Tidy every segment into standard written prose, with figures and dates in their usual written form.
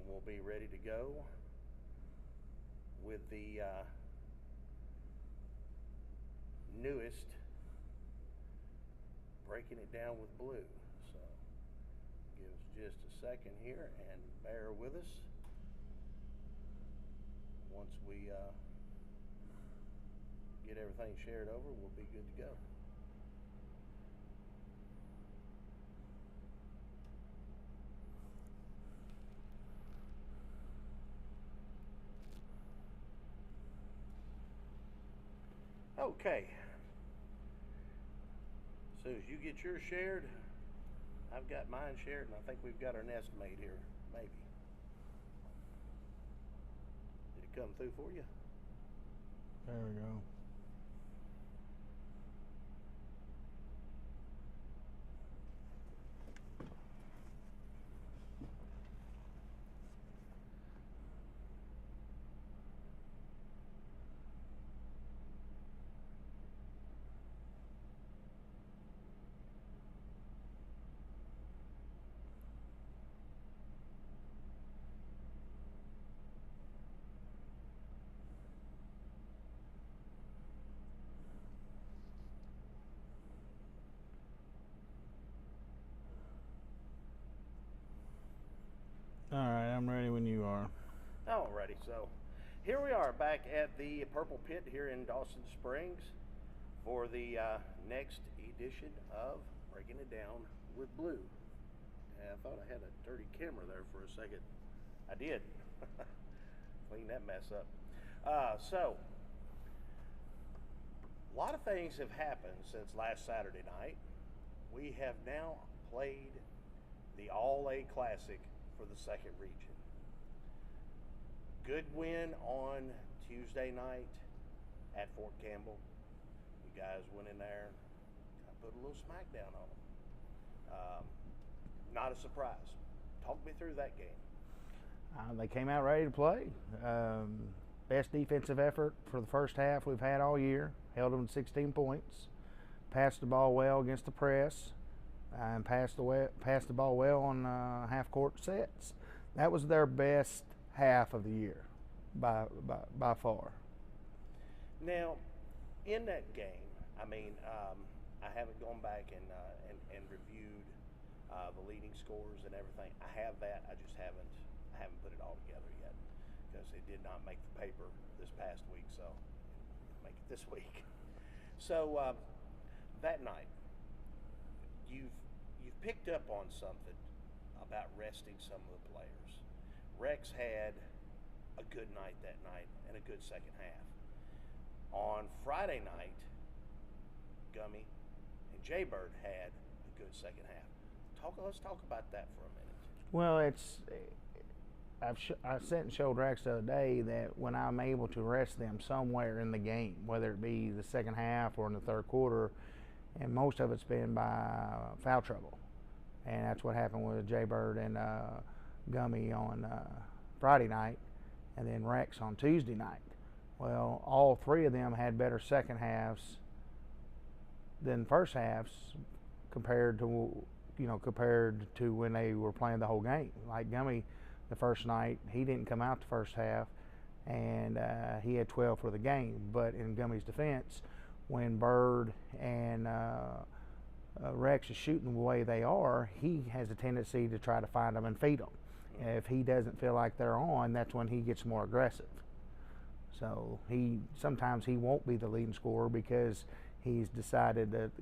we'll be ready to go with the newest Breaking It Down with Blue. So give us just a second here and bear with us. Once we get everything shared over, we'll be good to go. Okay. As soon as you get yours shared, I've got mine shared, and I think we've got our nest made here, maybe. Did it come through for you? There we go. All right, I'm ready when you are. Alrighty, so here we are back at the Purple Pit here in Dawson Springs for the next edition of Breaking It Down with Blue. And I thought I had a dirty camera there for a second. I did. Clean that mess up. So, a lot of things have happened since last Saturday night. We have now played the All-A Classic for the second region. Good win on Tuesday night at Fort Campbell. You guys went in there, put a little smackdown on them. Not a surprise. Talk me through that game. They came out ready to play. Best defensive effort for the first half we've had all year. Held them to 16 points. Passed the ball well against the press. And passed the ball well on half-court sets. That was their best half of the year, by far. Now, in that game, I mean, I haven't gone back and reviewed the leading scores and everything. I have that. I just haven't put it all together yet because it did not make the paper this past week, so make it this week. So that night, you've picked up on something about resting some of the players. Rex had a good night that night and a good second half. On Friday night, Gummy and Jaybird had a good second half. Let's talk about that for a minute. Well, I sent and showed Rex the other day that when I'm able to rest them somewhere in the game, whether it be the second half or in the third quarter, and most of it's been by foul trouble. And that's what happened with Jaybird and Gummy on Friday night, and then Rex on Tuesday night. Well, all three of them had better second halves than first halves compared to when they were playing the whole game. Like Gummy, the first night, he didn't come out the first half, and he had 12 for the game. But in Gummy's defense, when Bird and Rex is shooting the way they are, he has a tendency to try to find them and feed them. If he doesn't feel like they're on, that's when he gets more aggressive. So sometimes he won't be the leading scorer because he's decided to,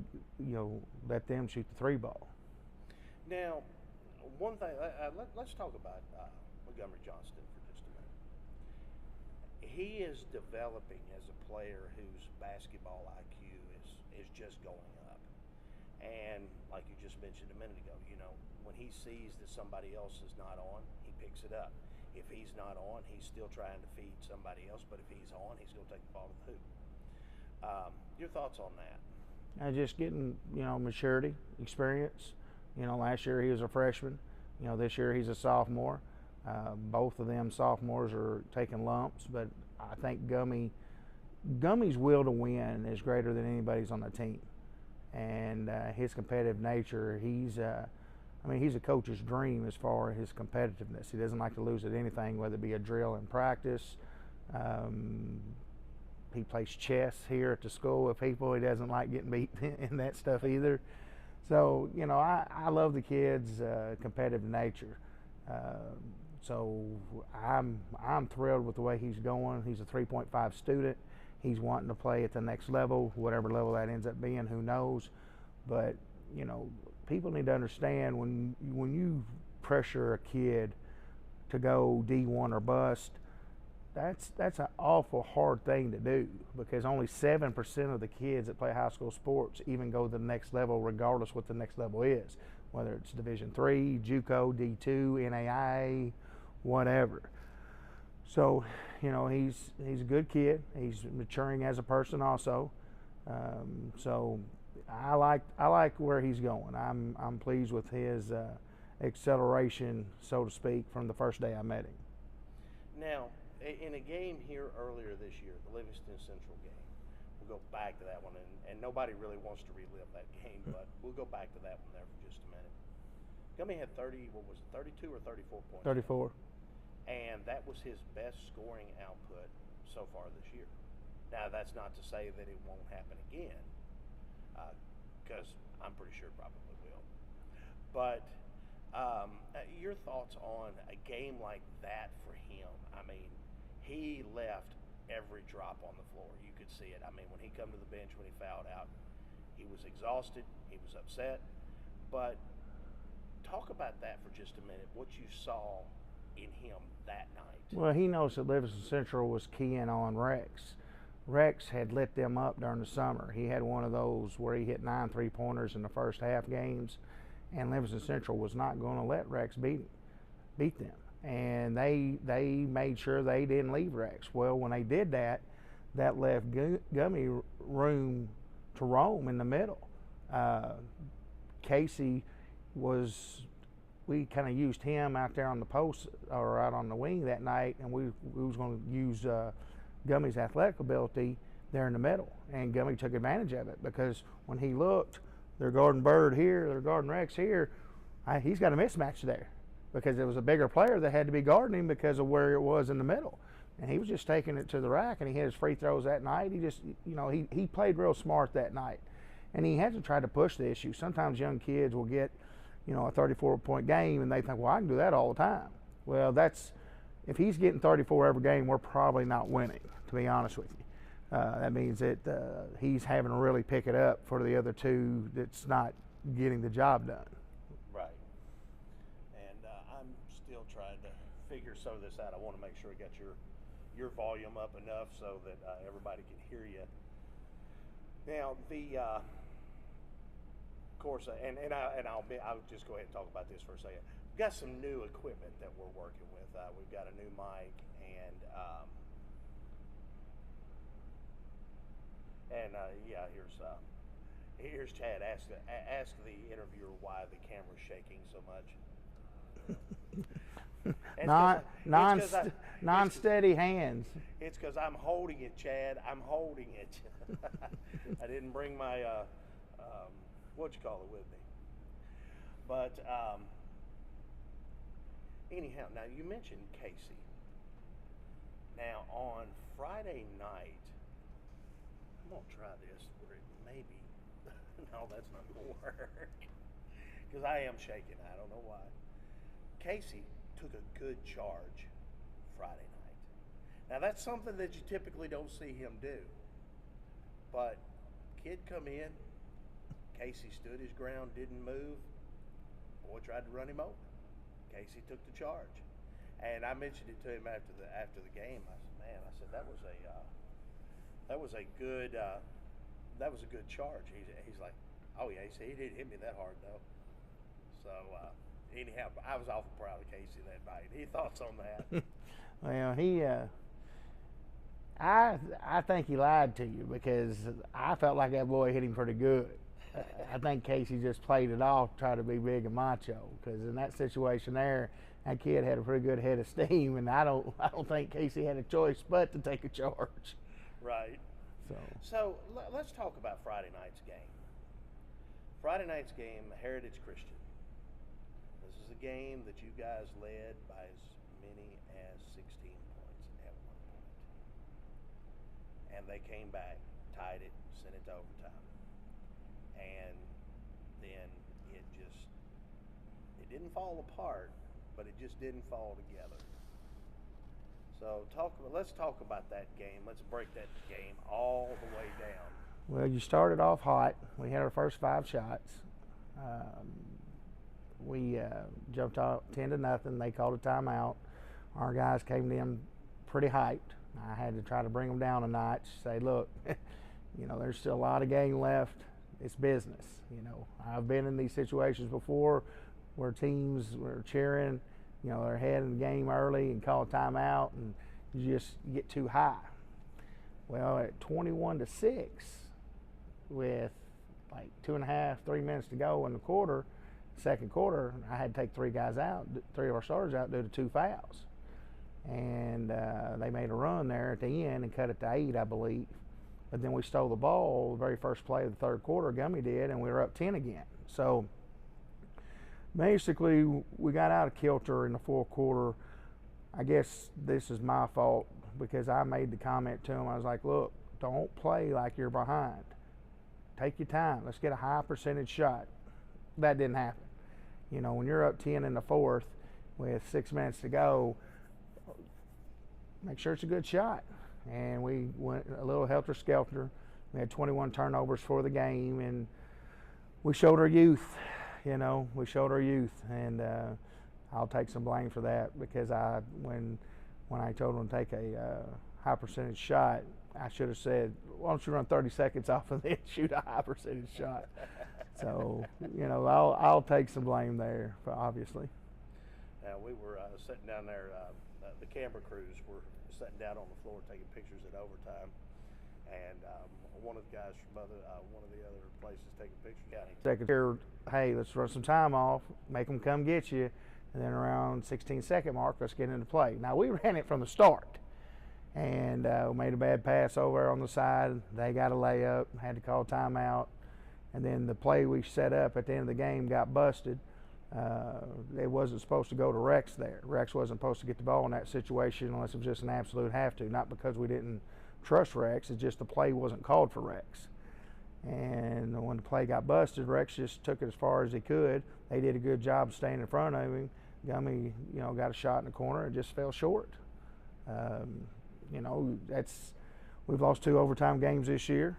let them shoot the three ball. Now, one thing, let's talk about Montgomery Johnston for just a minute. He is developing as a player whose basketball IQ is just going up. And like you just mentioned a minute ago, when he sees that somebody else is not on, he picks it up. If he's not on, he's still trying to feed somebody else, but if he's on, he's going to take the ball to the hoop. Your thoughts on that? Just getting, maturity, experience. Last year he was a freshman. This year he's a sophomore. Both of them sophomores are taking lumps, but I think Gummy's will to win is greater than anybody's on the team. And his competitive nature, he's I mean, he's a coach's dream as far as his competitiveness. He doesn't like to lose at anything, whether it be a drill in practice. He plays chess here at the school with people. He doesn't like getting beat in that stuff either. So, you know, I love the kid's competitive nature. So I'm thrilled with the way he's going. He's a 3.5 student. He's wanting to play at the next level, whatever level that ends up being, who knows. But, you know, people need to understand when you pressure a kid to go D1 or bust, that's an awful hard thing to do, because only 7% of the kids that play high school sports even go to the next level, regardless what the next level is, whether it's Division III, JUCO, D2, NAIA, whatever. So, you know, he's a good kid. He's maturing as a person also. So I like where he's going. I'm pleased with his acceleration, so to speak, from the first day I met him. Now, in a game here earlier this year, the Livingston Central game, we'll go back to that one, and nobody really wants to relive that game, but we'll go back to that one there for just a minute. Gummy had 32 or 34 points? 34. And that was his best scoring output so far this year. Now, that's not to say that it won't happen again, because I'm pretty sure it probably will. But your thoughts on a game like that for him? I mean, he left every drop on the floor. You could see it. I mean, when he come to the bench, when he fouled out, he was exhausted. He was upset. But talk about that for just a minute, what you saw in him that night. Well, he knows that Livingston Central was keying on Rex. Rex had lit them up during the summer. He had one of those where he hit 9 3-pointers in the first half games, and Livingston Central was not going to let Rex beat them. And they made sure they didn't leave Rex. Well, when they did that, that left Gummy room to roam in the middle. Casey we kind of used him out there on the post or out on the wing that night, and we was going to use Gummy's athletic ability there in the middle, and Gummy took advantage of it, because when he looked, they're guarding Bird here, they're guarding Rex here, he's got a mismatch there, because there was a bigger player that had to be guarding him because of where it was in the middle, and he was just taking it to the rack, and he hit his free throws that night. He just, you know, he played real smart that night, and he had to try to push the issue. Sometimes young kids will get, you know, a 34-point game, and they think, well, I can do that all the time. Well, if he's getting 34 every game, we're probably not winning, to be honest with you. That means that he's having to really pick it up for the other two that's not getting the job done. Right. And I'm still trying to figure some of this out. I want to make sure I got your volume up enough so that everybody can hear you. Now, of course, I'll just go ahead and talk about this for a second. We've got some new equipment that we're working with. We've got a new mic, here's Chad. Ask the interviewer why the camera's shaking so much. Non-steady hands. It's because I'm holding it, Chad. I'm holding it. I didn't bring my with me. But anyhow, now you mentioned Casey. Now on Friday night, I'm gonna try this where it maybe no, that's not gonna work, because I am shaking. I don't know why. Casey took a good charge Friday night. Now that's something that you typically don't see him do. But kid come in, Casey stood his ground, didn't move. Boy tried to run him over. Casey took the charge, and I mentioned it to him after the game. I said, "Man," I said, that was a good charge." He's like, "Oh yeah," he said, "He didn't hit me that hard though." So anyhow, I was awful proud of Casey that night. Any thoughts on that? Well, I think he lied to you, because I felt like that boy hit him pretty good. I think Casey just played it off, tried to be big and macho, because in that situation there, that kid had a pretty good head of steam, and I don't think Casey had a choice but to take a charge. Right. So let's talk about Friday night's game. Friday night's game, Heritage Christian. was the game that you guys led by as many as 16 points at one point. And they came back, tied it, sent it to overtime. And then it didn't fall apart, but it just didn't fall together. So let's talk about that game. Let's break that game all the way down. Well, you started off hot. We had our first 5 shots. We jumped out 10-0. They called a timeout. Our guys came in pretty hyped. I had to try to bring them down a notch. Say, look, there's still a lot of game left. It's business. I've been in these situations before where teams were cheering. They're ahead in the game early and call a timeout, and you just get too high. Well, at 21-6, with like 2.5, 3 minutes to go in the second quarter, I had to take 3 guys out, 3 of our starters out due to 2 fouls. And they made a run there at the end and cut it to 8, I believe. But then we stole the ball the very first play of the third quarter, Gummy did, and we were up 10 again. So basically, we got out of kilter in the fourth quarter. I guess this is my fault because I made the comment to him. I was like, look, don't play like you're behind. Take your time. Let's get a high percentage shot. That didn't happen. When you're up 10 in the fourth with 6 minutes to go, make sure it's a good shot. And we went a little helter-skelter. We had 21 turnovers for the game, and we showed our youth. We showed our youth, and I'll take some blame for that because when I told them to take a high percentage shot, I should have said, why don't you run 30 seconds off and then shoot a high percentage shot? So, I'll take some blame there, obviously. Now, we were sitting down there, the camera crews were sitting down on the floor taking pictures at overtime, and one of the guys from one of the other places taking pictures, Second, hey, let's run some time off, make them come get you, and then around 16-second mark, let's get into play. Now, we ran it from the start, and we made a bad pass over on the side. They got a layup, had to call timeout, and then the play we set up at the end of the game got busted. It wasn't supposed to go to Rex there. Rex wasn't supposed to get the ball in that situation unless it was just an absolute have to, not because we didn't trust Rex, it's just the play wasn't called for Rex. And when the play got busted, Rex just took it as far as he could. They did a good job staying in front of him. Gummy, got a shot in the corner and just fell short. We've lost 2 overtime games this year.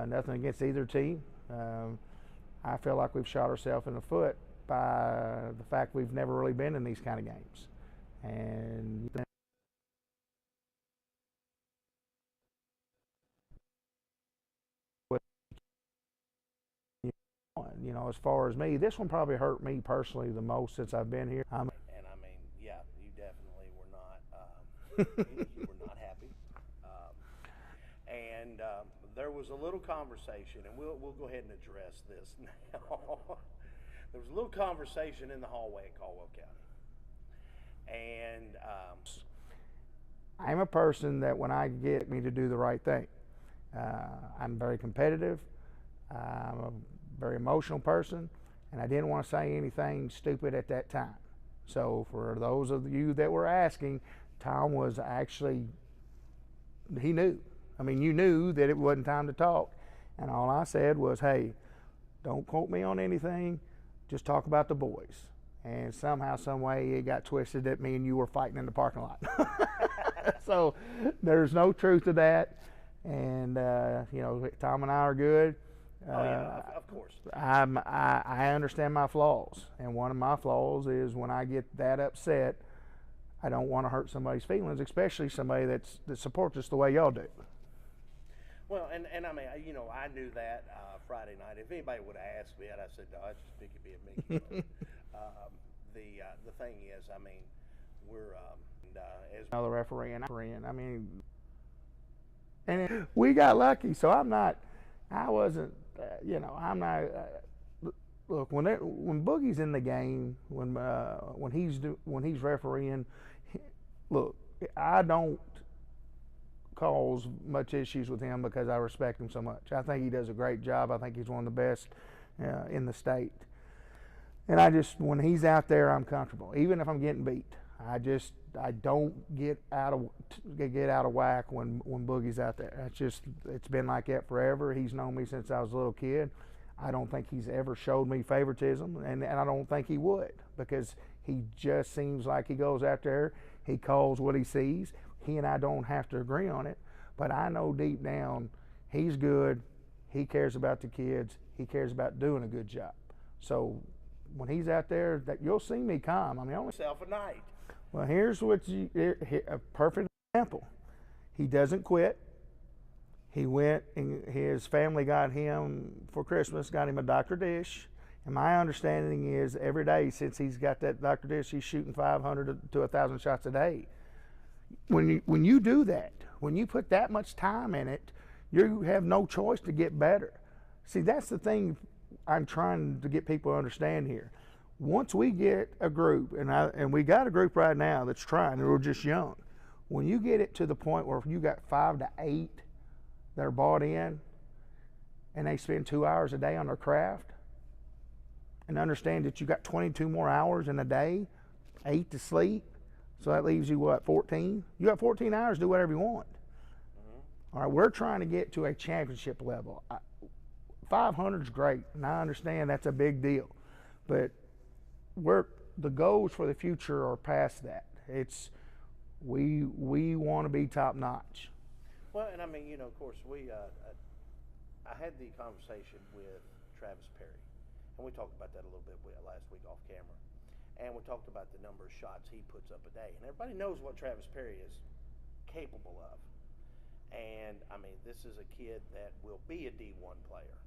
Nothing against either team. I feel like we've shot ourselves in the foot by the fact we've never really been in these kind of games. And as far as me, this one probably hurt me personally the most since I've been here. Yeah, you definitely were not. You were not happy. And there was a little conversation, and we'll go ahead and address this now. There was a little conversation in the hallway at Caldwell County, and I'm a person that when I get me to do the right thing, I'm very competitive. I'm a very emotional person, and I didn't want to say anything stupid at that time. So for those of you that were asking, Tom was actually, he knew. I mean, you knew that it wasn't time to talk. And all I said was, hey, don't quote me on anything, just talk about the boys. And somehow, some way, it got twisted that me and you were fighting in the parking lot. So there's no truth to that. And, Tom and I are good. Of course. I understand my flaws, and one of my flaws is when I get that upset, I don't want to hurt somebody's feelings, especially somebody that supports us the way y'all do. Well, and I mean, I knew that Friday night. If anybody would have asked me, I said, no, that's just Mickey being Mickey. The thing is, I mean, we're as the referee and we got lucky, so I'm not. Look, when Boogie's in the game, when he's refereeing, look, I don't cause much issues with him because I respect him so much. I think he does a great job. I think he's one of the best in the state. And I just, when he's out there, I'm comfortable, even if I'm getting beat. I don't get out of whack when Boogie's out there. It's been like that forever. He's known me since I was a little kid. I don't think he's ever showed me favoritism, and I don't think he would, because he just seems like he goes out there, he calls what he sees. He and I don't have to agree on it, but I know deep down he's good. He cares about the kids. He cares about doing a good job. So when he's out there, that you'll see me calm. I mean, only Self a night. well, here's a perfect example. He doesn't quit. He went and his family got him for Christmas, got him a Dr. Dish. And my understanding is every day since he's got that Dr. Dish, he's shooting 500 to 1,000 shots a day. When you do that, when you put that much time in it, you have no choice to get better. See, that's the thing I'm trying to get people to understand here. Once we get a group, and we got a group right now that's trying, and we're just young. When you get it to the point where you got 5 to 8 that are bought in, and they spend 2 hours a day on their craft, and understand that you got 22 more hours in a day, 8 to sleep, so that leaves you what, 14? You got 14 hours to do whatever you want. All right, we're trying to get to a championship level. 500 is great, and I understand that's a big deal, but the goals for the future are past that. It's we want to be top notch. Well, and I mean, you know, of course, I had the conversation with Travis Perry, and we talked about that a little bit last week off camera, and we talked about the number of shots he puts up a day, and everybody knows what Travis Perry is capable of. And I mean, this is a kid that will be a D1 player.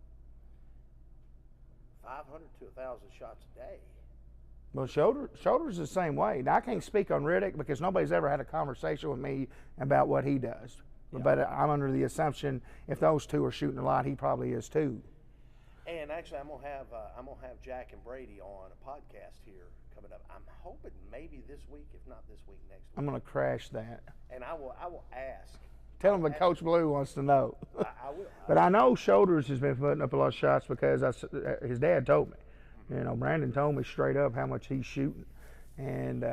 500 to 1,000 shots a day. Well, Shoulders the same way. Now, I can't speak on Riddick because nobody's ever had a conversation with me about what he does. Yeah. But I'm under the assumption if those two are shooting a lot, he probably is too. And actually, I'm gonna have Jack and Brady on a podcast here coming up. I'm hoping maybe this week, if not this week, next week. I'm gonna crash that. And I will ask. Tell him that Coach Blue wants to know. I will. But I know Shoulders has been putting up a lot of shots because his dad told me. You know, Brandon told me straight up how much he's shooting, and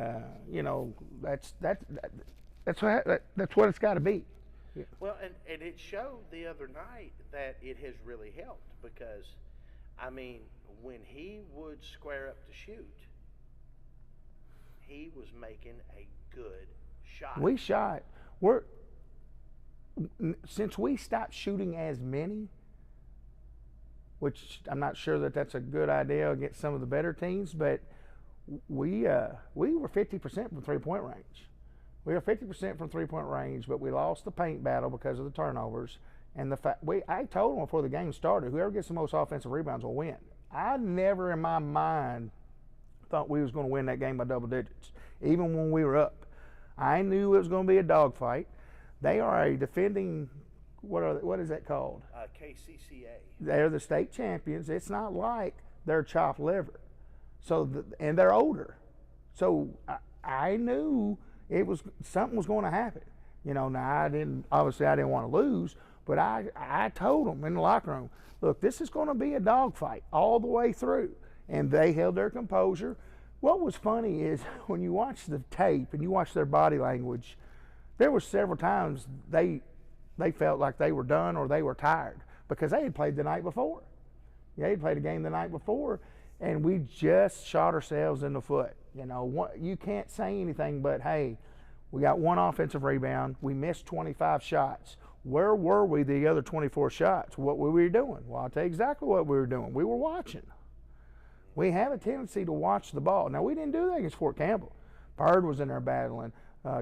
you know that's what it's got to be. Yeah. Well, and it showed the other night that it has really helped because, I mean, when he would square up to shoot, he was making a good shot. We shot. Since we stopped shooting as many, which I'm not sure that that's a good idea against some of the better teams, but we were 50% from three-point range. We were 50% from three-point range, but we lost the paint battle because of the turnovers. And the fact I told them before the game started, whoever gets the most offensive rebounds will win. I never in my mind thought we was going to win that game by double digits, even when we were up. I knew it was going to be a dogfight. They are a defending, what is that called? KCCA. They're the state champions. It's not like they're chopped liver. And they're older. So I knew something was going to happen. You know, now I didn't want to lose, but I told them in the locker room, look, this is going to be a dogfight all the way through. And they held their composure. What was funny is when you watch the tape and you watch their body language, there were several times they felt like they were done or they were tired because they had played the night before. They had played a game the night before, and we just shot ourselves in the foot. You know, you can't say anything but, hey, we got one offensive rebound. We missed 25 shots. Where were we the other 24 shots? What were we doing? Well, I'll tell you exactly what we were doing. We were watching. We have a tendency to watch the ball. Now, we didn't do that against Fort Campbell. Bird was in there battling.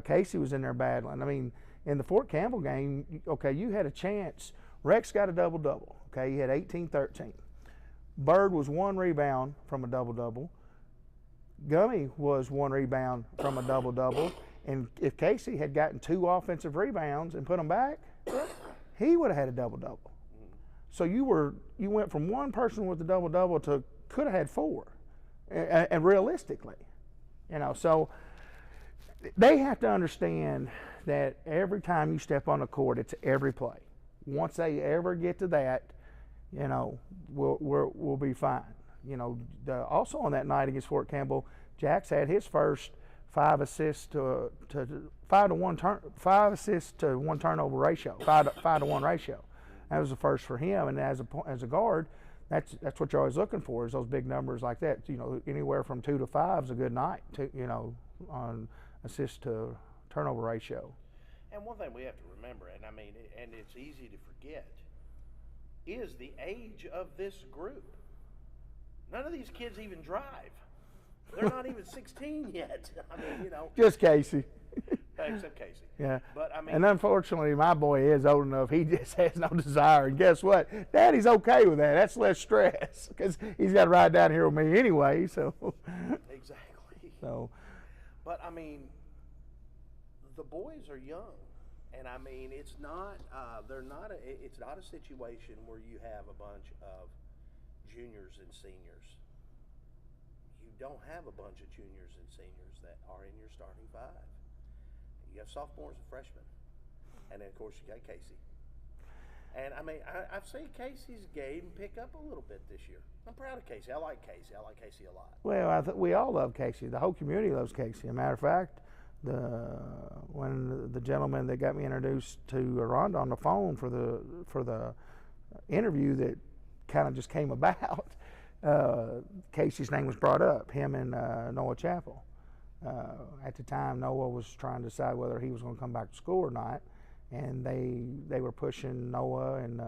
Casey was in there battling. I mean, in the Fort Campbell game, okay, you had a chance. Rex got a double-double. Okay, he had 18-13. Bird was 1 rebound from a double-double. Gummy was 1 rebound from a double-double. And if Casey had gotten 2 offensive rebounds and put them back, he would have had a double-double. So you went from 1 person with a double-double to could have had 4, and realistically, you know. So they have to understand that every time you step on the court, it's every play. Once they ever get to that, you know, we'll be fine. Also on that night against Fort Campbell, Jax had his first 5 assists to 5 assists to 1 turnover ratio, 5 to 1 ratio. That was the first for him, and as a guard, that's what you're always looking for, is those big numbers like that. Anywhere from 2 to 5 is a good night, on assist to turnover ratio. And one thing we have to remember, and it's easy to forget, is the age of this group. None of these kids even drive. They're not even 16 yet. Just Casey. Except Casey. Yeah. But and unfortunately, my boy is old enough. He just has no desire. And guess what? Daddy's okay with that. That's less stress because he's got to ride down here with me anyway. So. Exactly. So. But the boys are young, and it's not. It's not a situation where you have a bunch of juniors and seniors. You don't have a bunch of juniors and seniors that are in your starting 5. You have sophomores and freshmen, and then of course you got Casey. And I've seen Casey's game pick up a little bit this year. I'm proud of Casey. I like Casey. I like Casey a lot. Well, we all love Casey. The whole community loves Casey. As a matter of fact, when the gentleman that got me introduced to Rhonda on the phone for the interview that kind of just came about, Casey's name was brought up. Him and Noah Chappell. At the time, Noah was trying to decide whether he was going to come back to school or not, and they were pushing Noah and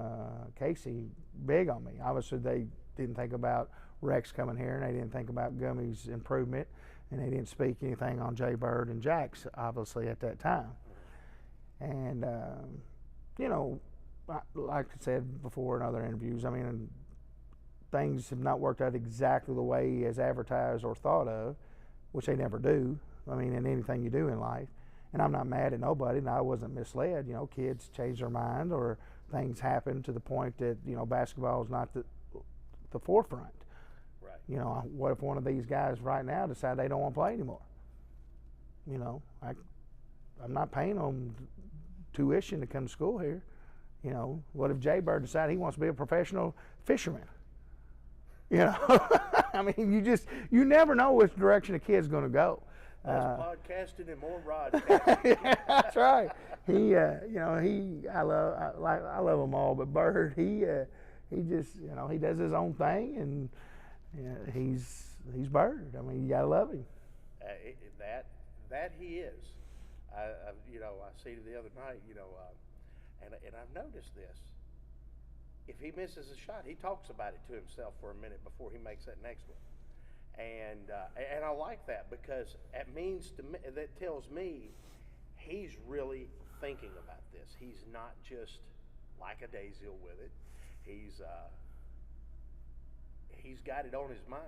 Casey big on me. Obviously, they didn't think about Rex coming here, and they didn't think about Gummy's improvement, and they didn't speak anything on Jay Bird and Jax, obviously, at that time. And, like I said before in other interviews, things have not worked out exactly the way as advertised or thought of, which they never do, in anything you do in life. And I'm not mad at nobody, and I wasn't misled. Kids change their mind, or things happen to the point that, basketball is not the forefront. Right. What if one of these guys right now decide they don't want to play anymore? I'm not paying them tuition to come to school here. What if Jay Bird decided he wants to be a professional fisherman? You never know which direction a kid's going to go. Less podcasting and more broadcasting. That's right. I love them all, but Bird, he just, he does his own thing, and he's Bird. You gotta love him. That he is. I seen it the other night, and I've noticed this. If he misses a shot, he talks about it to himself for a minute before he makes that next one. And I like that, because it means to me, that tells me he's really thinking about this. He's not just like a daisiel with it. He's got it on his mind.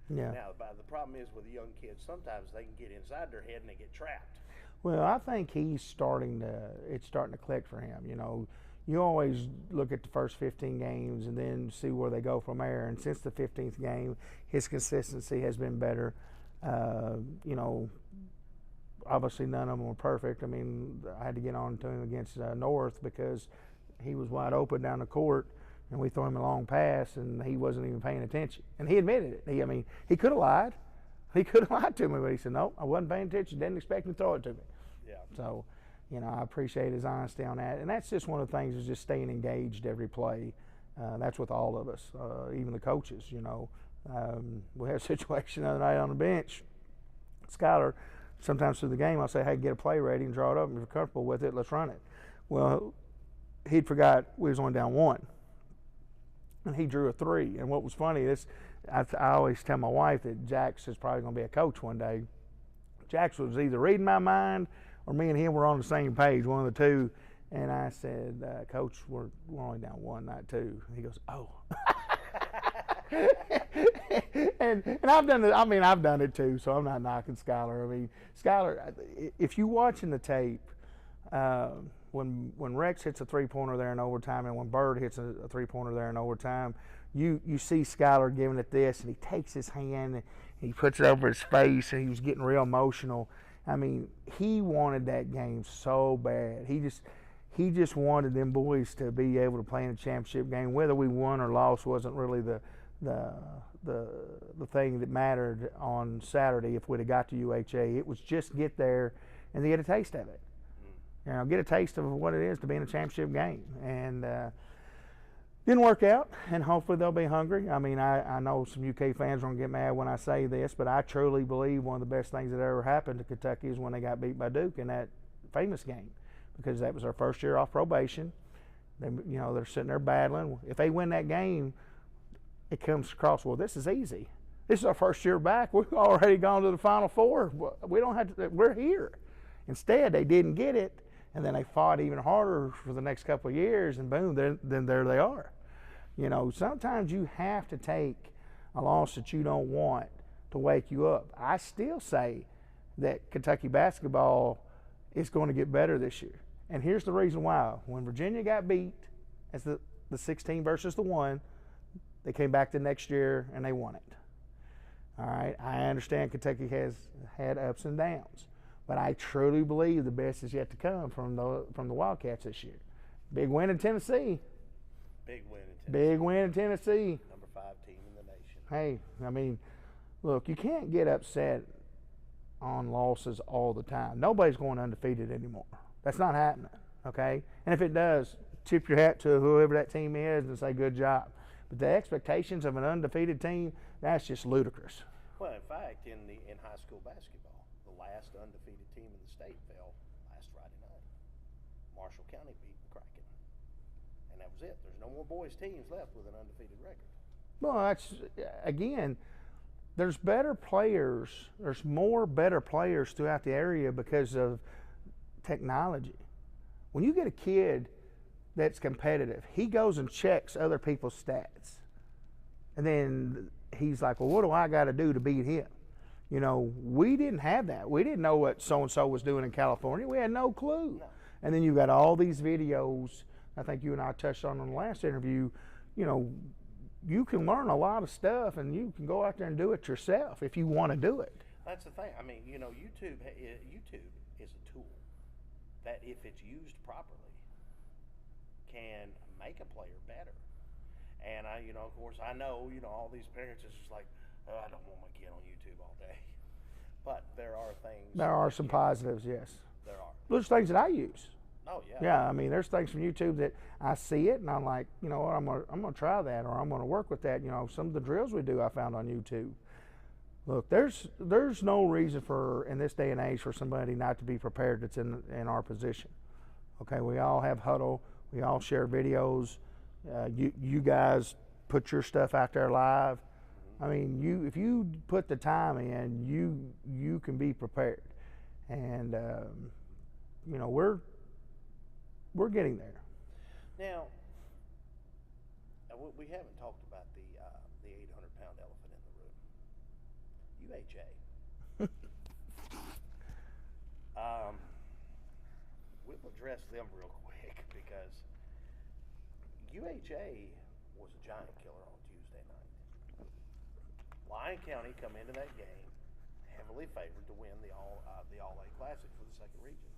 Yeah. Now, the problem is with the young kids, sometimes they can get inside their head and they get trapped. Well, I think it's starting to click for him. You always look at the first 15 games and then see where they go from there. And since the 15th game, his consistency has been better. Obviously none of them were perfect. I had to get on to him against North because he was wide open down the court, and we threw him a long pass, and he wasn't even paying attention. And he admitted it. He could have lied. He could have lied to me, but he said, "Nope, I wasn't paying attention. Didn't expect him to throw it to me." Yeah. So, I appreciate his honesty on that. And that's just one of the things, is just staying engaged every play. That's with all of us, even the coaches, We had a situation the other night on the bench. Skylar, sometimes through the game, I'll say, "Hey, get a play ready and draw it up. If you're comfortable with it, let's run it." Well, he'd forgot we was only down 1. And he drew a 3. And what was funny is, I always tell my wife that Jax is probably going to be a coach one day. Jax was either reading my mind, or me and him were on the same page, one of the two. And I said, "Coach, we're only down 1, not 2. He goes, "Oh." and I've done it. I've done it too. So I'm not knocking Skylar. Skylar, if you watching the tape, when Rex hits a 3-pointer there in overtime, and when Bird hits a 3-pointer there in overtime, you see Skylar giving it this, and he takes his hand and he puts it over his face, and he was getting real emotional. He wanted that game so bad. He just wanted them boys to be able to play in a championship game. Whether we won or lost wasn't really the the thing that mattered on Saturday. If we'd have got to UHA, it was just get there and to get a taste of it. Get a taste of what it is to be in a championship game. And didn't work out, and hopefully they'll be hungry. I mean, I know some UK fans are going to get mad when I say this, but I truly believe one of the best things that ever happened to Kentucky is when they got beat by Duke in that famous game, because that was their first year off probation. They're sitting there battling. If they win that game, it comes across, well, this is easy. This is our first year back. We've already gone to the Final Four. We don't have to, we're here. Instead, they didn't get it, and then they fought even harder for the next couple of years, and boom, then there they are. Sometimes you have to take a loss that you don't want to wake you up. I still say that Kentucky basketball is going to get better this year. And here's the reason why. When Virginia got beat as the 16 versus the 1, they came back the next year and they won it. All right, I understand Kentucky has had ups and downs, but I truly believe the best is yet to come from the Wildcats this year. Big win in Tennessee. Big win in Tennessee. Big win in Tennessee. Number 5 team in the nation. Hey, I mean, look, you can't get upset on losses all the time. Nobody's going undefeated anymore. That's not happening, okay? And if it does, tip your hat to whoever that team is and say good job. But the expectations of an undefeated team, that's just ludicrous. Well, in fact, in high school basketball, the last undefeated team in the state fell last Friday night. Marshall County beat Kraken. And that was it. There's no more boys teams left with an undefeated record. Well, that's, again, there's better players. There's more better players throughout the area because of technology. When you get a kid that's competitive, he goes and checks other people's stats. And then he's like, well, what do I got to do to beat him? We didn't have that. We didn't know what so-and-so was doing in California. We had no clue. No. And then you've got all these videos. I think you and I touched on in the last interview. You can learn a lot of stuff, and you can go out there and do it yourself if you want to do it. That's the thing. I mean, YouTube is a tool that, if it's used properly, can make a player better. And of course, I know, all these parents is just like, oh, I don't want my kid on YouTube all day. But there are things. There are some positives, yes. There are. There's things that I use. Oh yeah. Yeah, I mean, there's things from YouTube that I see it and I'm like, you know what, I'm gonna try that, or I'm gonna work with that. Some of the drills we do I found on YouTube. Look, there's no reason for, in this day and age, for somebody not to be prepared that's in our position. Okay, we all have Huddle. We all share videos. You guys put your stuff out there live. I mean, if you put the time in, you can be prepared. And we're getting there. Now, we haven't talked about the 800-pound elephant in the room, UHA. We'll address them real quick because UHA was a giant killer on Tuesday night. Lyon County come into that game heavily favored to win the All-A Classic for the second region.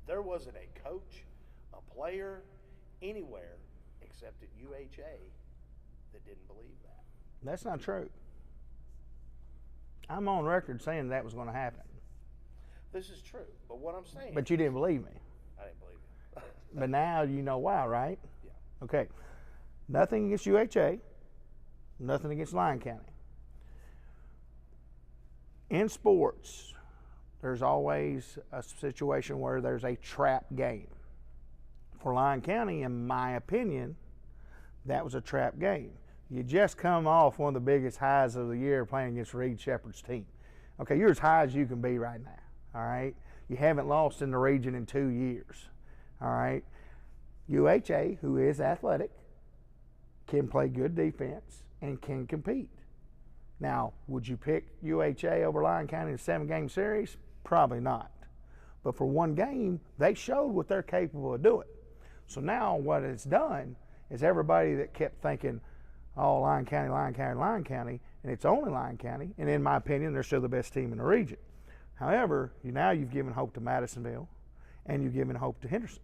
There wasn't a coach, a player, anywhere except at UHA that didn't believe that. That's not true. I'm on record saying that was going to happen. This is true, but what I'm saying. But you didn't believe me. I didn't believe you. But now you know why, right? Yeah. Okay. Nothing against UHA. Nothing against Lyon County. In sports, there's always a situation where there's a trap game. For Lyon County, in my opinion, that was a trap game. You just come off one of the biggest highs of the year playing against Reed Shepherd's team. Okay, you're as high as you can be right now, all right? You haven't lost in the region in 2 years, all right? UHA, who is athletic, can play good defense and can compete. Now, would you pick UHA over Lyon County in a 7-game series? Probably not. But for one game, they showed what they're capable of doing. So now what it's done is everybody that kept thinking, oh, Lyon County, Lyon County, Lyon County, and it's only Lyon County, and in my opinion, they're still the best team in the region. However, now you've given hope to Madisonville, and you've given hope to Henderson.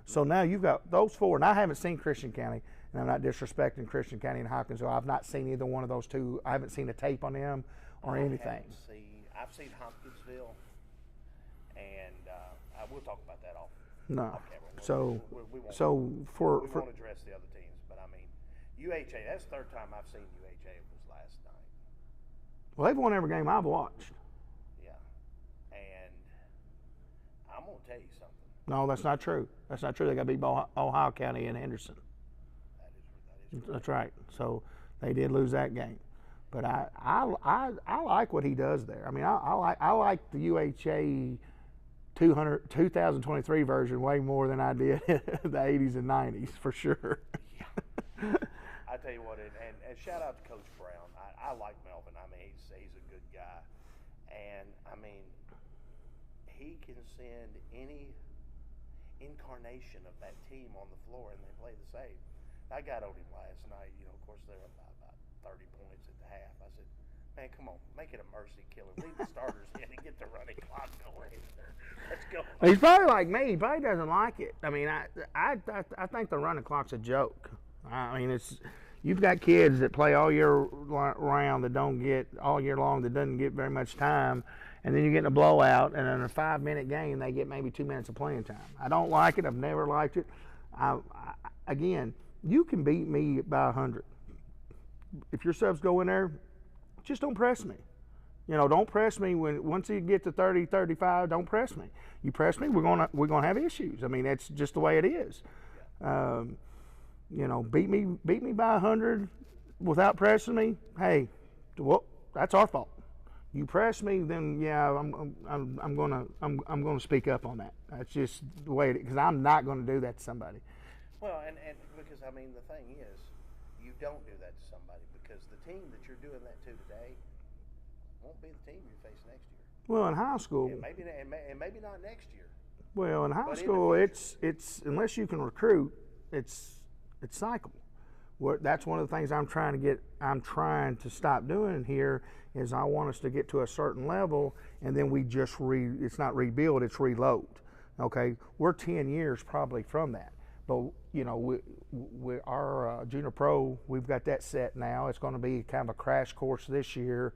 So now you've got those four, and I haven't seen Christian County, and I'm not disrespecting Christian County and Hopkinsville. I've not seen either one of those two. I haven't seen a tape on them or anything. I've seen Hopkinsville, and I will talk about that off. No. Off camera. So, we won't, so we for won't address the other teams, but I mean, UHA. That's the third time I've seen UHA. It was last night. well, they've won every game I've watched. Yeah, and I'm gonna tell you something. No, that's not true. That's not true. They got to beat Ohio County and Henderson. That is That's right. So they did lose that game. But I like what he does there. I mean, I like the UHA 2023 version way more than I did the 80s and 90s for sure. I tell you what, and shout out to Coach Brown. I like Melvin. I mean, he's a good guy, and I mean, he can send any incarnation of that team on the floor, and they play the same. I got on him last night. You know, of course, they're up by about 30 points at the half. I said, man, come on, make it a mercy killer. Leave the starters in and get the running clock going. Let's go. He's probably like me. He probably doesn't like it. I mean, I think the running clock's a joke. I mean, you've got kids that play all year round that don't get all year long that doesn't get very much time, and then you get in a blowout, and in a 5-minute game they get maybe 2 minutes of playing time. I don't like it. I've never liked it. Again, you can beat me by 100. If your subs go in there, just don't press me. You know, don't press me once you get to 30, 35. Don't press me. You press me, we're gonna have issues. I mean, that's just the way it is. You know, beat me by 100 without pressing me. Hey, well, that's our fault. You press me, then yeah, I'm gonna speak up on that. That's just the way it is, because I'm not gonna do that to somebody. Well, and because I mean, the thing is, you don't do that to somebody, because the team that you're doing that to today won't be the team you face next year. Well, in high school, and maybe not next year. Well, in high But school, in the it's unless you can recruit, it's cycle. That's one of the things I'm trying to stop doing here is I want us to get to a certain level, and then we just it's not rebuild, it's reload. Okay, we're 10 years probably from that, but you know, our junior pro, we've got that set now. It's going to be kind of a crash course this year,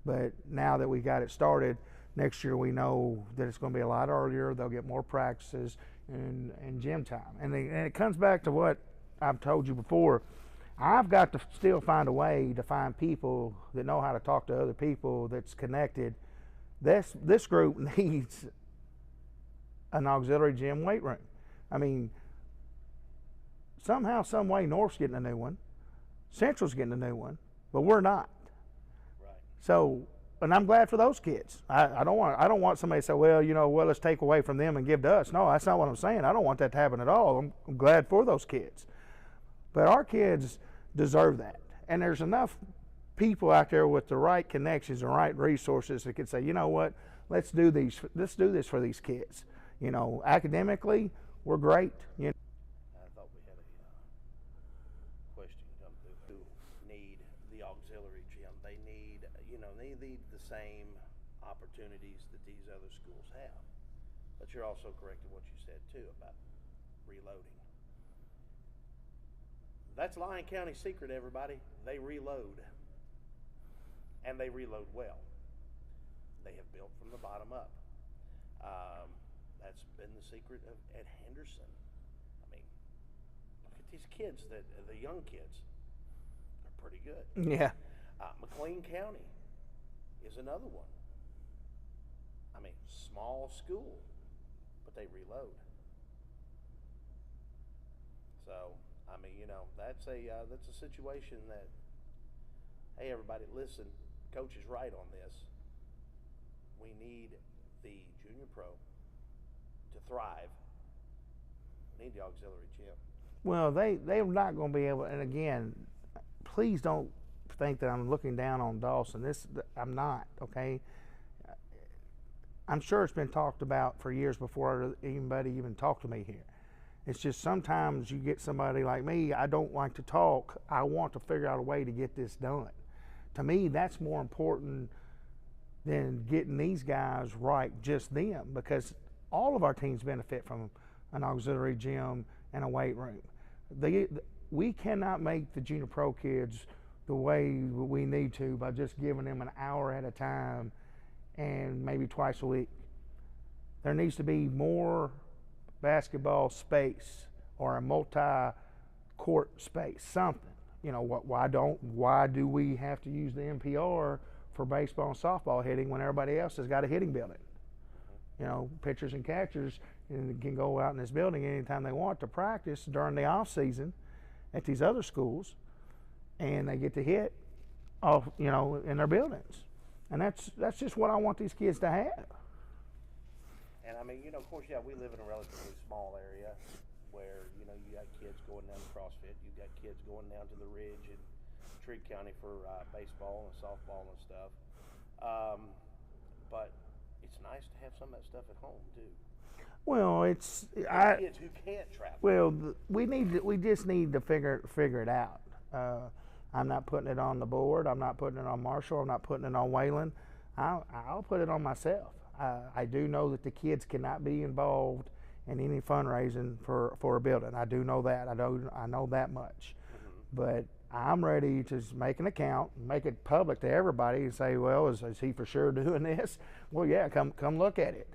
but now that we got it started, next year we know that it's going to be a lot earlier. They'll get more practices and gym time, and it comes back to what I've told you before. I've got to still find a way to find people that know how to talk to other people that's connected. This group needs an auxiliary gym weight room. I mean, somehow, some way, North's getting a new one, Central's getting a new one, but we're not. Right. So, and I'm glad for those kids. I don't want somebody to say, well, you know, let's take away from them and give to us. No, that's not what I'm saying. I don't want that to happen at all. I'm glad for those kids. But our kids deserve that. And there's enough people out there with the right connections and right resources that could say, you know what, let's do this for these kids. You know, academically, we're great. You know. I thought we had a question come through. Who need the auxiliary gym? They need the same opportunities that these other schools have. But you're also correct in what you said too about reloading. That's Lyon County's secret, everybody. They reload. And they reload well. They have built from the bottom up. That's been the secret at Henderson. I mean, look at these kids, the young kids are pretty good. Yeah. McLean County is another one. I mean, small school, but they reload. So, I mean, you know, that's a situation that, hey, everybody, listen, Coach is right on this. We need the junior pro to thrive. We need the auxiliary gym. Well, they're not going to be able. And again, please don't think that I'm looking down on Dawson. I'm not. Okay. I'm sure it's been talked about for years before anybody even talked to me here. It's just sometimes you get somebody like me, I don't like to talk. I want to figure out a way to get this done. To me, that's more important than getting these guys right, just them, because all of our teams benefit from an auxiliary gym and a weight room. we cannot make the junior pro kids the way we need to by just giving them an hour at a time and maybe twice a week. There needs to be more basketball space or a multi-court space, something. Why do we have to use the NPR for baseball and softball hitting when everybody else has got a hitting building? Pitchers and catchers can go out in this building anytime they want to practice during the off season at these other schools, and they get to hit off, in their buildings. And that's just what I want these kids to have. And I mean, of course, yeah, we live in a relatively small area where, you got kids going down to CrossFit, you got kids going down to the Ridge in Trigg County for baseball and softball and stuff. But it's nice to have some of that stuff at home too. Well, Kids who can't travel. Well, we just need to figure it out. I'm not putting it on the board. I'm not putting it on Marshall. I'm not putting it on Waylon. I'll put it on myself. I do know that the kids cannot be involved in any fundraising for a building. I do know that. I know that much. But I'm ready to make an account, make it public to everybody, and say, well, is he for sure doing this? Well, yeah, come look at it.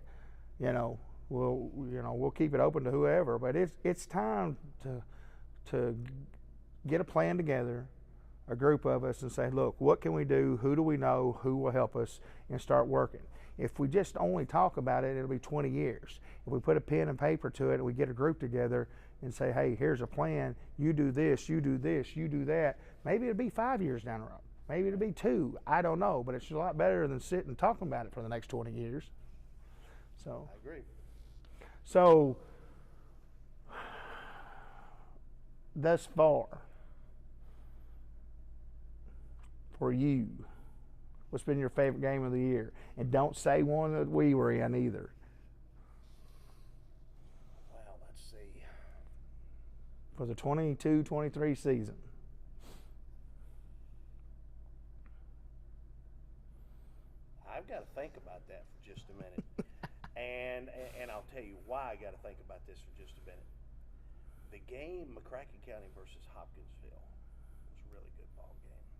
We'll keep it open to whoever. But it's time to get a plan together, a group of us, and say, look, what can we do? Who do we know? Who will help us? And start working. If we just only talk about it, it'll be 20 years. If we put a pen and paper to it and we get a group together and say, hey, here's a plan, you do this, you do this, you do that, maybe it'll be 5 years down the road. Maybe it'll be 2. I don't know, but it's a lot better than sitting and talking about it for the next 20 years. So I agree. So thus far, for you, what's been your favorite game of the year? And don't say one that we were in either. Well, let's see. For the 22-23 season. I've got to think about that for just a minute. and I'll tell you why I got to think about this for just a minute. The game, McCracken County versus Hopkinsville, was a really good ball game.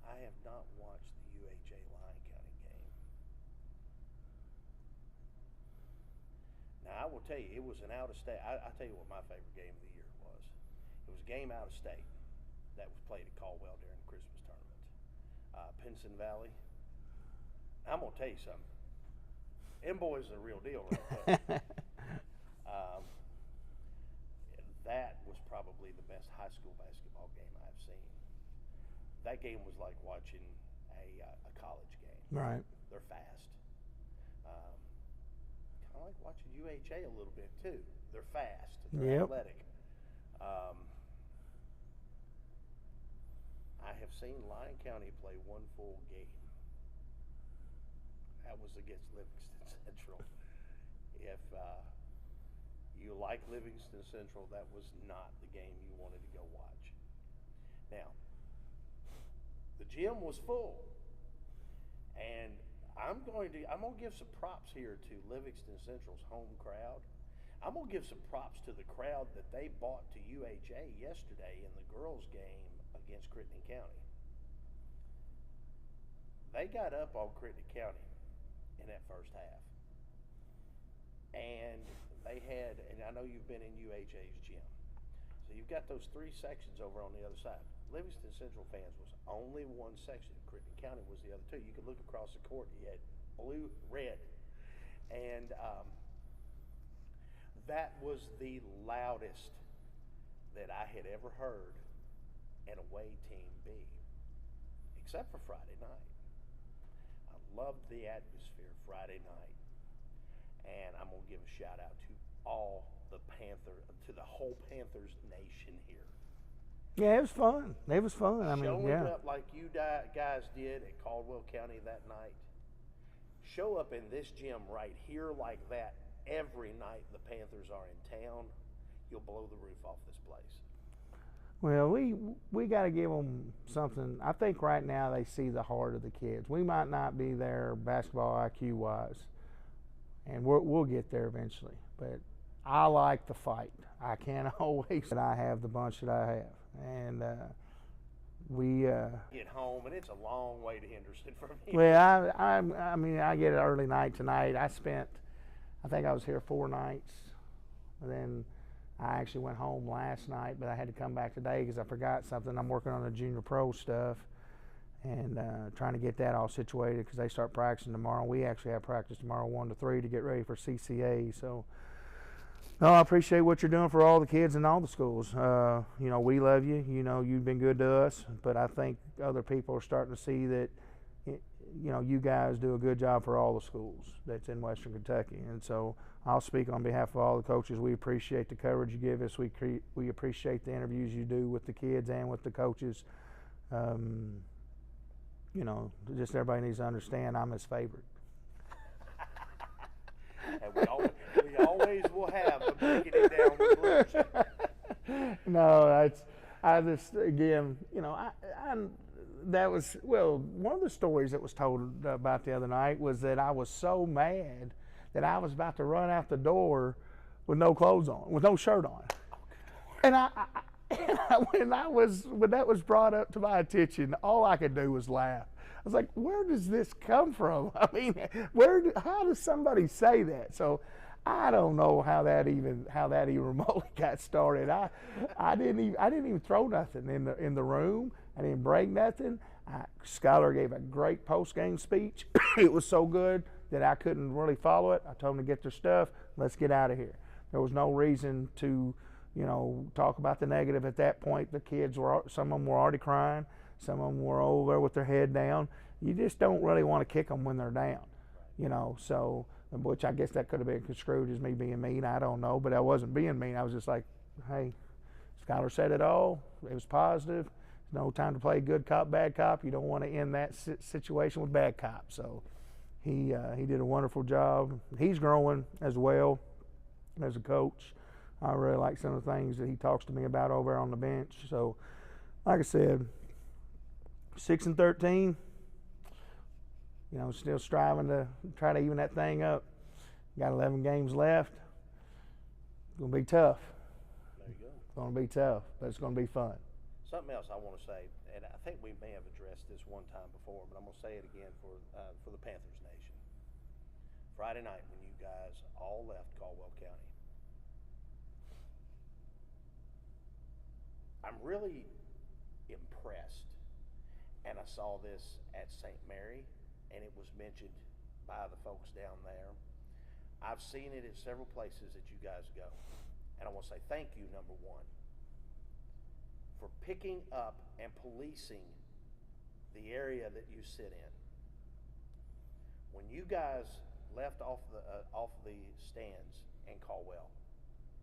I have not watched the UHA Lyon County game. Now, I will tell you, it was an out-of-state. I'll tell you what my favorite game of the year was. It was a game out of state that was played at Caldwell during the Christmas tournament. Pinson Valley. I'm going to tell you something. Them boys are the real deal right there. That was probably the best high school basketball game I've seen. That game was like watching a college game. Right. They're fast. Kind of like watching UHA a little bit too. They're fast. They're athletic. I have seen Lyon County play one full game. That was against Livingston Central. If you like Livingston Central, that was not the game you wanted to go watch. Now, the gym was full, and I'm going to give some props here to Livingston Central's home crowd. I'm going to give some props to the crowd that they brought to UHA yesterday in the girls' game against Crittenden County. They got up on Crittenden County in that first half. And they had, and I know you've been in UHA's gym, so you've got those 3 sections over on the other side. Livingston Central fans was only one section. Crittenden County was the other 2. You could look across the court, you had blue, red. And that was the loudest that I had ever heard an away team be, except for Friday night. I loved the atmosphere Friday night. And I'm going to give a shout out to to the whole Panthers nation here. Yeah, it was fun. It was fun. Showing up like you guys did at Caldwell County that night. Show up in this gym right here like that every night the Panthers are in town. You'll blow the roof off this place. Well, we got to give them something. I think right now they see the heart of the kids. We might not be there basketball IQ wise, and we'll get there eventually. But I like the fight. I can't always. But I have the bunch that I have, and we. Get home, and it's a long way to Henderson from here. Well, I mean, I get an early night tonight. I think I was here 4 nights, and then I actually went home last night, but I had to come back today because I forgot something. I'm working on the junior pro stuff and trying to get that all situated because they start practicing tomorrow. We actually have practice tomorrow 1 to 3 to get ready for CCA. So, no, I appreciate what you're doing for all the kids in all the schools. You know, we love you. You know, you've been good to us, but I think other people are starting to see that, you know, you guys do a good job for all the schools that's in Western Kentucky. And so I'll speak on behalf of all the coaches. We appreciate the coverage you give us. We appreciate the interviews you do with the kids and with the coaches. You know, just everybody needs to understand I'm his favorite. And we always will have the breaking it down with Lucy. No, I just, again, you know, that was, well, one of the stories that was told about the other night was that I was so mad that I was about to run out the door with no clothes on, with no shirt on. And when that was brought up to my attention, all I could do was laugh. I was like, where does this come from? I mean, how does somebody say that? So I don't know how that even remotely got started. I didn't even throw nothing in the room. I didn't break nothing. Skylar gave a great post-game speech. It was so good that I couldn't really follow it. I told them to get their stuff. Let's get out of here. There was no reason to, you know, talk about the negative at that point. The kids some of them were already crying. Some of them were over there with their head down. You just don't really want to kick them when they're down, you know. So, which I guess that could have been construed as me being mean. I don't know, but I wasn't being mean. I was just like, hey, Skylar said it all. It was positive. No time to play good cop, bad cop. You don't want to end that situation with bad cop. So he did a wonderful job. He's growing as well as a coach. I really like some of the things that he talks to me about over on the bench. So, like I said, 6-13. You know, still striving to try to even that thing up. Got 11 games left. It's gonna be tough. There you go. It's gonna be tough, but it's gonna be fun. Something else I want to say, and I think we may have addressed this one time before, but I'm going to say it again for the Panthers Nation. Friday night when you guys all left Caldwell County, I'm really impressed, and I saw this at St. Mary, and it was mentioned by the folks down there. I've seen it at several places that you guys go, and I want to say thank you, number one, for picking up and policing the area that you sit in. When you guys left off the stands in Caldwell,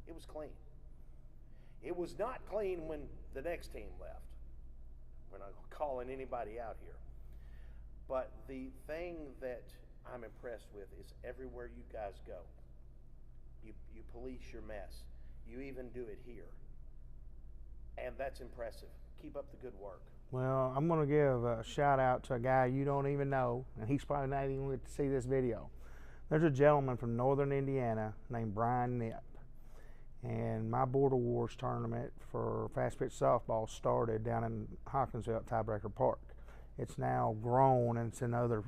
it was clean. It was not clean when the next team left. We're not calling anybody out here. But the thing that I'm impressed with is everywhere you guys go, you police your mess. You even do it here. And that's impressive. Keep up the good work. Well, I'm going to give a shout out to a guy you don't even know, and he's probably not even going to see this video. There's a gentleman from northern Indiana named Brian Knipp. And my Border Wars tournament for fast pitch softball started down in Hawkinsville at Tiebreaker Park. It's now grown and it's in other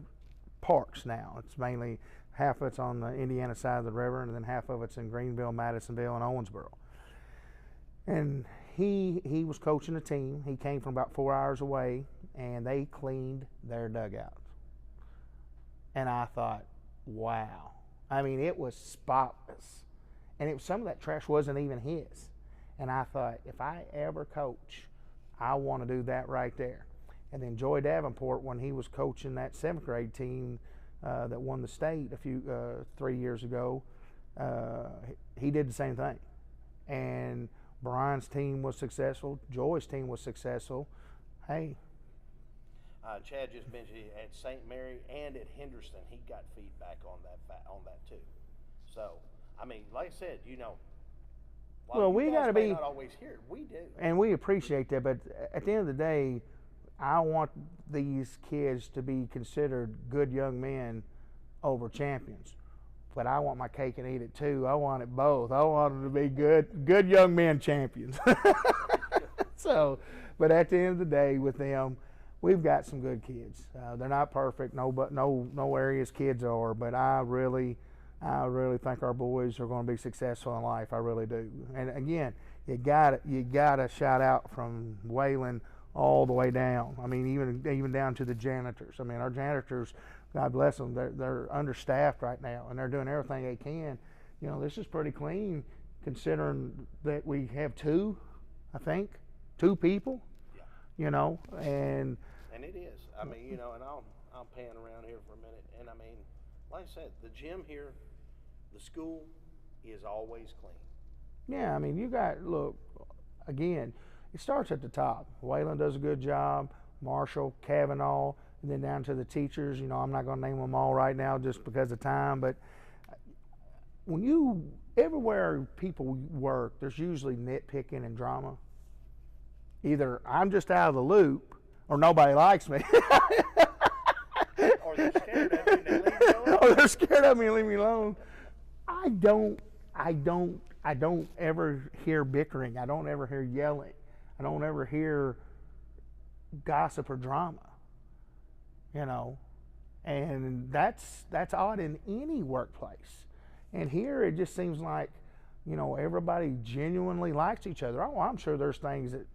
parks now. It's mainly half of it's on the Indiana side of the river, and then half of it's in Greenville, Madisonville, and Owensboro. And he was coaching a team. He came from about 4 hours away, and they cleaned their dugout. And I thought, wow. I mean, it was spotless. And some of that trash wasn't even his. And I thought, if I ever coach, I want to do that right there. And then Joy Davenport, when he was coaching that 7th grade team that won the state 3 years ago, he did the same thing. And Brian's team was successful. Joy's team was successful. Hey. Chad just mentioned at St. Mary and at Henderson, he got feedback on that too. So, I mean, like I said, you know, While Well, you we guys gotta may be- not always hear it. We do. And we appreciate that, but at the end of the day, I want these kids to be considered good young men over champions. But I want my cake and eat it too. I want it both. I want them to be good young men champions. So, but at the end of the day, with them, we've got some good kids. They're not perfect. No areas kids are, but I really think our boys are going to be successful in life. I really do. And again, you gotta shout out from Wayland all the way down. I mean, even down to the janitors. I mean, our janitors, God bless them, they're understaffed right now, and they're doing everything they can. You know, this is pretty clean considering that we have two people. Yeah. You know, and it is. I mean, you know, and I'll pan around here for a minute, and I mean, like I said, the gym here, the school is always clean. yeah, I mean, look, again, it starts at the top. Wayland does a good job, Marshall, Kavanaugh, and then down to the teachers. You know, I'm not going to name them all right now just because of time, but everywhere people work, there's usually nitpicking and drama. Either I'm just out of the loop, or nobody likes me. Or they're scared of you and they leave you alone. Or they're scared of me and leave me alone. I don't ever hear bickering. I don't ever hear yelling. I don't ever hear gossip or drama. You know, and that's odd in any workplace. And here it just seems like, you know, everybody genuinely likes each other. Oh, I'm sure there's things that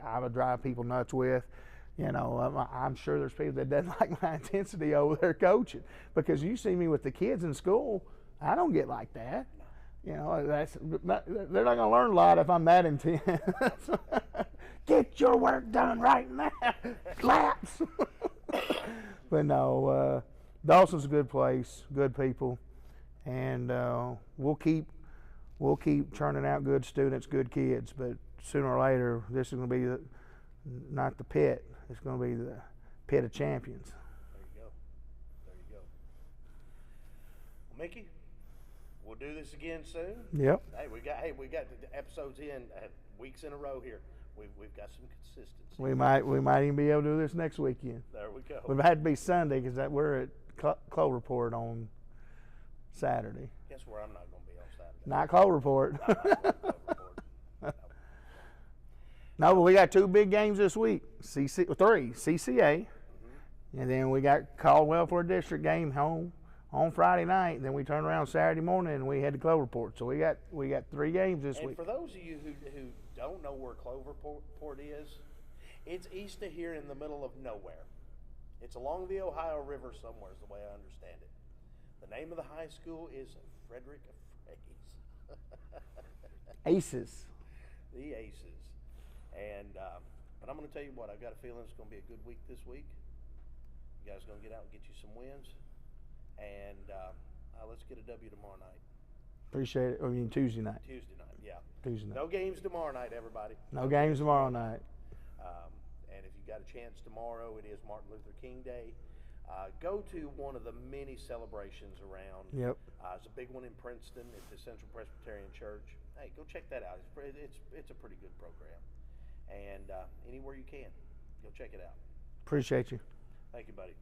I would drive people nuts with. You know, I'm sure there's people that doesn't like my intensity over there coaching, because you see me with the kids in school, I don't get like that. You know, they're not going to learn a lot if I'm that intense. Get your work done right now. Claps. But no, Dawson's a good place, good people, and we'll keep churning out good students, good kids. But sooner or later, this is going to be not the pit. It's going to be the pit of champions. There you go. There you go. Well, Mickey, we'll do this again soon. Yep. Hey, we got the episodes in weeks in a row here. We've got some consistency. We might even be able to do this next weekend. There we go. We've had to be Sunday because we're at Cloverport on Saturday. Guess where I'm not going to be on Saturday. Not Cloverport. No, not Cloverport. No. No, but we got 2 big games this week. Three CCA, and then we got Caldwell for a district game home on Friday night. And then we turn around Saturday morning and we head to Cloverport. So we got 3 games this week. And for those of you who don't know where Cloverport is, it's east of here in the middle of nowhere. It's along the Ohio River somewhere, is the way I understand it. The name of the high school is Frederick Fraze. Aces. The Aces. And but I'm going to tell you what, I've got a feeling it's going to be a good week this week. You guys are going to get out and get you some wins. And let's get a W tomorrow night. Appreciate it. I mean, Tuesday night. Tuesday night, yeah. Tuesday night. No games tomorrow night, everybody. No games tomorrow night. And if you got a chance tomorrow, it is Martin Luther King Day. Go to one of the many celebrations around. Yep. There's a big one in Princeton at the Central Presbyterian Church. Hey, go check that out. It's a pretty good program. And anywhere you can, go check it out. Appreciate you. Thank you, buddy.